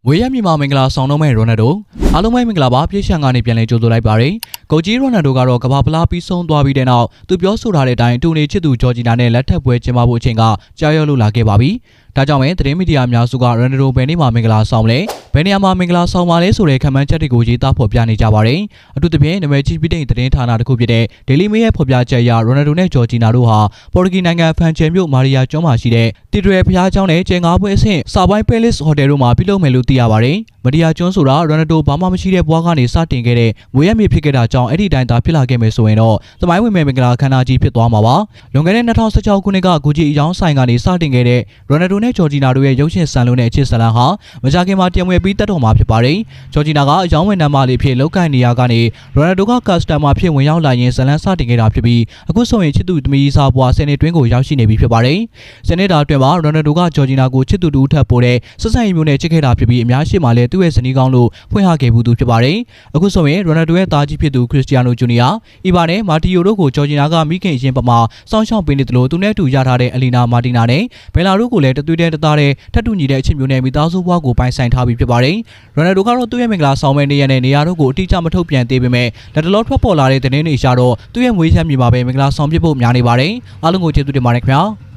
မွေးရမြေမှာမင်္ဂလာဆောင်တော့မဲ့ရိုနယ်ဒိုအားလုံးပဲမင်္ဂလာပါပြည့်ရှံကနေပြန်လဲကြိုဆိုလိုက်ပါရယ်ကိုကြီးရိုနယ်ဒိုကတော့ကမ္ဘာဖလားပြီးဆုံးသွားပြီးတဲ့နောက်သူပြောဆိုထားတဲ့အတိုင်းတူနေချစ်သူဂျော်ဂျီနာနဲ့လက်ထပ်ပွဲကျင်းပဖို့အချိန်ကကြာရောက်လို့လာခဲ့ပါပြီဒါကြောင့်ပဲသတင်းမီဒီယာများစုကရိုနယ်ဒိုဘယ်နေ့မှမင်္ဂလာဆောင်လဲဘယ်နေရာမှာမင်္ဂလာဆောင်ပါလဲဆိုတဲ့ခန့်မှန်းချက်တွေကိုရေးသားဖော်ပြနေကြပါတယ်အထူးသဖြင့်နာမည်ကြီးပြီးတဲ့သတင်းဌာနတစ်ခုဖြစ်တဲ့ Daily Mail ရဲ့ဖော်ပြချက်အရရိုနယ်ဒိုနဲ့ဂျော်ဂျီနာတို့ဟာပေါ်တူဂီနိုင်ငံဖန်ချယ်မြို့မာရီယာကျွန်းမှာရှိတဲ့တီဒရယ်ဖျားကျောင်းနဲ့ကျင်းငါးပွဲအဆင့်စာပိုင်းပဲလစ်ဟိုတယ်တို့မှာပြုလုပ်မယ်လို့သိရပါတယ်မဒီယာကျွန်းဆိုတာရိုနယ်ဒိုဘာမှမရှိတဲ့ဘွားကနေစတင်ခဲ့တဲ့မွေးရမြေဖြစ်ခဲ့တာကြောင့်အဲ့ဒီတိုင်းသာဖြစ်လာခဲ့မယ်ဆိုရင်တော့သမိုင်းဝင်မဲ့မင်္ဂလာခမ်းနားကြီးဖြစ်သွားမှာပါလွန်ခဲ့တဲ့2016ခုနှစ်ကဂူဂျီအယောင်းဆိုင်ကနေစတင်ခဲ့တဲ့ရိုနယ်ဒိုနဲ့ဂျော်ဂျီနာတို့ရဲ့ရုပ်ရှင်ဆန်လုံးနဲ့အချစ်ဇလန်ဟာမကြာခင်မှာတင်ဝယ်ပြီးတက်တော်မှာဖြစ်ပါတယ်ဂျော်ဂျီနာကအယောင်းဝင်နံပါတ်လေးဖြစ်လောက်ကိုင်နေရကနေရိုနယ်ဒိုကကတ်စတမာဖြစ်ဝင်ရောက်လာရင်ဇလန်စတင်ခဲ့တာဖြစ်ပြီးအခုဆိုရင်ချစ်သူသမီးစားဘွား10နှစ်တွင်းကိုရောက်ရှိနေပြီဖြစ်ပါတယ်10နှစ်တာအတွင်းမှာရိုနယ်ဒိုကဂျော်ဂျီနာကိုချစ်သူတူထပ်ပို့တဲ့ဆက်ဆံရေးမျိုးနဲ့ချစ်ခဲ့တာဖြစ်ပြီးအများရှိမှလည်းသူ့ရဲ့ဇနီးကောင်းလို့ဖွင့်ဟခဲ့ဘူးသူဖြစ်ပါတယ်အခုဆိုရင်ရိုနယ်ဒိုရဲ့သားကြီးဖြစ်သူခရစ္စတီယာနိုဂျူနီယာအီဗာနဲ့မာတီယိုတို့ကိုဂျော်ဂျီနာကမိခင်ရင်ပမာစောင့်ရှောက်ပေးနေတယ်လို့သူနဲ့တူရထားတဲ့အလီနာမာတီနာနဲ့ဘယ်လာတို့ကိုလည်းတသွေးတဲ့တသားတဲ့ထပ်တူညီတဲ့အချင်းမျိုးနဲ့မိသားစုဘွားကိုပိုင်ဆိုင်ထားပြီးဖြစ်ပါတယ်ရိုနယ်ဒိုကတော့သူ့ရဲ့မင်္ဂလာဆောင်မဲ့နေရတဲ့နေရာတို့ကိုအတိအကျမထုတ်ပြန်သေးပေမဲ့လက်တလောထွက်ပေါ်လာတဲ့သတင်းတွေရှာတော့သူ့ရဲ့မွေးချမ်းမြေမှာပဲမင်္ဂလာဆောင်ဖြစ်ဖို့များနေပါတယ်အားလုံးကိုကျေးဇူးတင်ပါတယ်ခင်ဗျာ